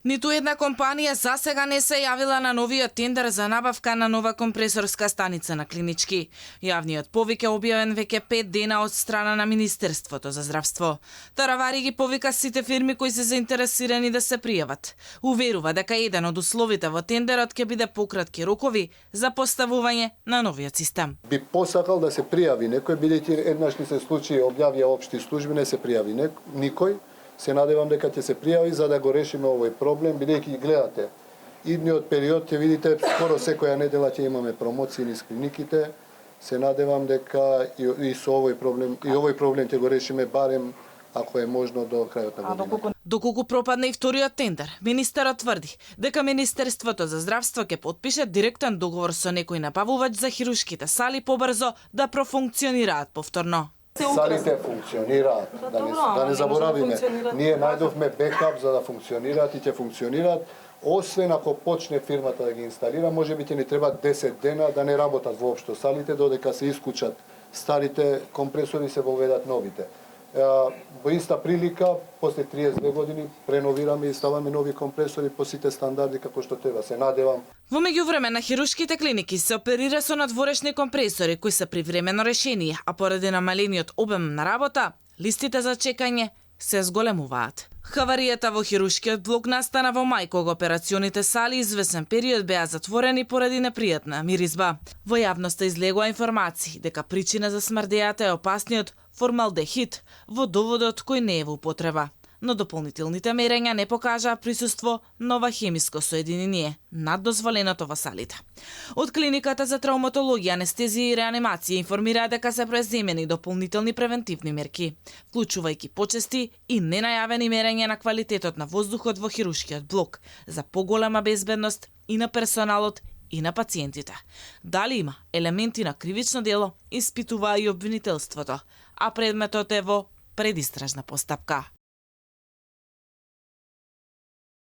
Ниту една компанија засега не се јавила на новиот тендер за набавка на нова компресорска станица на Клинички. Јавниот повик е објавен веќе 5 дена од страна на Министерството за здравство. Таравари ги повика сите фирми кои се заинтересирани да се пријават. Уверува дека еден од условите во тендерот ќе биде пократки рокови за поставување на новиот систем. Би посакал да се пријави некој, бидејќи еднаш ни се случи објавија општи служби, не се пријави никој. Се надевам дека ќе се пријави за да го решиме овој проблем, бидејќи гледате, идниот период ќе видите скоро секоја недела ќе имаме промоции низ клиниките. Се надевам дека и со овој проблем ќе го решиме барем ако е можно до крајот на годината. Доколку пропадне и вториот тендер, министерот тврди дека Министерството за здравство ќе подпише директен договор со некој набавувач за хирушките сали побрзо да профункционираат повторно. Салите функционираат, да не заборавиме. Ние најдовме бекап за да функционираат и ќе функционираат. Освен ако почне фирмата да ги инсталира, можеби ќе ни треба 10 дена да не работат воопшто салите, додека се исклучат старите компресори и се воведат новите. Во иста прилика, после 32 години, преновираме и ставаме нови компресори по сите стандарди како што треба. Се надевам. Во меѓувреме на хирушките клиники се оперира со надворешни компресори кои се привремено решение, а поради намалениот обем на работа, листите за чекање се зголемуваат. Хаваријата во хирушкиот блок настана во мај, кога операционите сали извесен период беа затворени поради непријатна миризба. Во јавноста излегува информации дека причина за смрдејата е опасниот формалдехид во доводот кој не е во употреба. Но дополнителните мерења не покажаа присуство на ова хемиско соединение над дозволеното во салите. Од клиниката за травматологија, анестезија и реанимација информираа дека се преземени дополнителни превентивни мерки, вклучувајќи почести и ненајавени мерења на квалитетот на воздухот во хирушкиот блок за поголема безбедност и на персоналот и на пациентите. Дали има елементи на кривично дело, испитуваа и обвинителството, а предметот е во предистражна постапка.